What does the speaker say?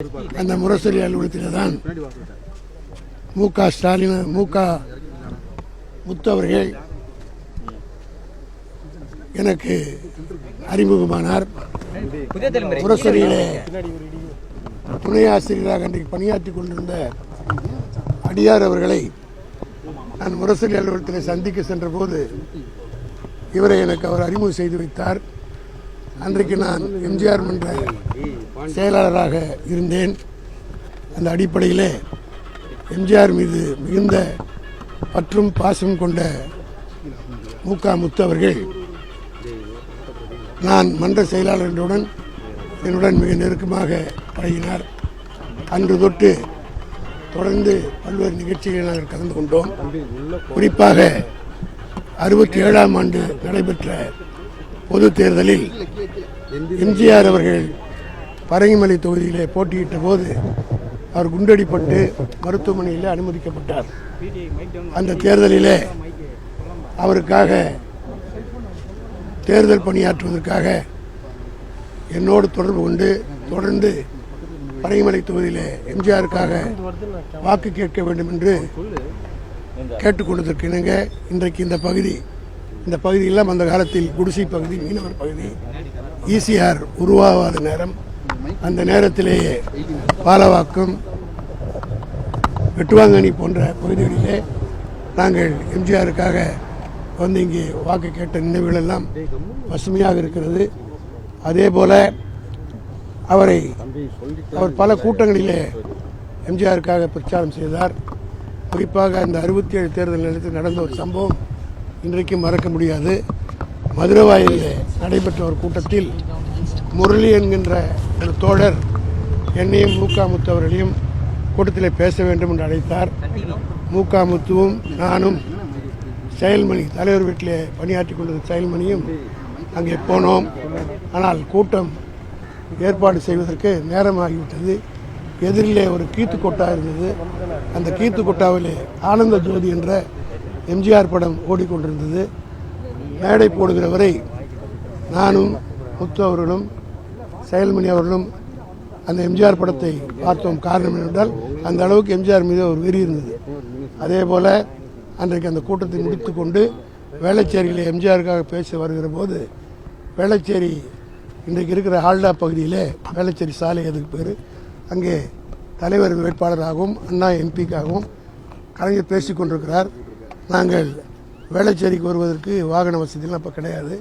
அந்த முரசொலி அலுவலகத்தில் தான் மு.க. ஸ்டாலின் முத்து அவர்கள் எனக்கு அறிமுகமானார். முரசொலியிலே துணை ஆசிரியராக அன்றைக்கு பணியாற்றி கொண்டிருந்த அடியார் அவர்களை நான் முரசொலி அலுவலகத்தில் சந்திக்க சென்ற போது இவரை எனக்கு அவர் அறிமுகம் செய்து வைத்தார். அன்றைக்கு நான் எம்ஜிஆர் மன்ற செயலாளராக இருந்தேன். அந்த அடிப்படையில் எம்ஜிஆர் மீது மிகுந்த பற்றும் பாசம் கொண்ட மு.க. முத்து அவர்கள் நான் மன்ற செயலாளர்களுடன் என்னுடன் மிக நெருக்கமாக பழகினார். அன்று தொட்டு தொடர்ந்து பல்வேறு நிகழ்ச்சிகளில் நாங்கள் கலந்து கொண்டோம். குறிப்பாக 67ஆம் ஆண்டு நடைபெற்ற பொது தேர்தலில் எம்ஜிஆர் அவர்கள் பரங்கிமலை தொகுதியிலே போட்டியிட்ட போது அவர் குண்டடிப்பட்டு மருத்துவமனையில் அனுமதிக்கப்பட்டார். அந்த தேர்தலிலே அவருக்காக தேர்தல் பணியாற்றுவதற்காக என்னோடு தொடர்பு கொண்டு தொடர்ந்து பரங்கிமலை தொகுதியிலே எம்ஜிஆருக்காக வாக்கு கேட்க வேண்டும் என்று கேட்டுக்கொண்டதற்கு இணங்க இன்றைக்கு இந்த பகுதியெல்லாம் அந்த காலத்தில் குடிசை பகுதி, மீனவர் பகுதி, ஈசிஆர் உருவாகாத நேரம். அந்த நேரத்திலேயே பாலவாக்கம், வெட்டுவாங்கனி போன்ற பகுதிகளிலே நாங்கள் எம்ஜிஆருக்காக வந்து இங்கே வாக்கு கேட்ட நினைவுகள் எல்லாம் பசுமையாக இருக்கிறது. அதே போல அவர் பல கூட்டங்களிலே எம்ஜிஆருக்காக பிரச்சாரம் செய்தார். குறிப்பாக அந்த 67 தேர்தல் நிலையத்தில் நடந்த ஒரு சம்பவம் இன்றைக்கும் மறக்க முடியாது. மதுரவாயிலே நடைபெற்ற ஒரு கூட்டத்தில் முரளி என்கின்ற ஒரு தோழர் என்னையும் மு.க. முத்து அவர்களையும் கூட்டத்தில் பேச வேண்டும் என்று அழைத்தார். மு.க. முத்துவும் நானும் செயல்மணி தலைவர் வீட்டிலே பணியாற்றி கொண்டது செயல்மணியும் அங்கே போனோம். ஆனால் கூட்டம் ஏற்பாடு செய்வதற்கு நேரமாகிவிட்டது. எதிரிலே ஒரு கீத்து கொட்டா இருந்தது. அந்த கீத்து கொட்டாவிலே ஆனந்த ஜோதி என்ற எம்ஜிஆர் படம் ஓடிக்கொண்டிருந்தது. மேடை போடுகிறவரை நானும் முத்து அவர்களும் செயல்மணி அவர்களும் அந்த எம்ஜிஆர் படத்தை பார்த்தோம். காரணம் என்னவென்றால் அந்த அளவுக்கு எம்ஜிஆர் மீது ஒரு வெறி இருந்தது. அதே போல் அன்றைக்கு அந்த கூட்டத்தை முடித்து கொண்டு வேளச்சேரியில் எம்ஜிஆருக்காக பேச வருகிற போது வேளச்சேரி இன்றைக்கு இருக்கிற ஹால்டா பகுதியில் வேளச்சேரி சாலை அதுக்கு பேர், அங்கே தலைவர் வேட்பாளராகவும் அண்ணா எம்பிக்காகவும் கலைஞர் பேசிக் கொண்டிருக்கிறார். நாங்கள் வேளச்சேரிக்கு வருவதற்கு வாகன வசதியெல்லாம் அப்போ கிடையாது.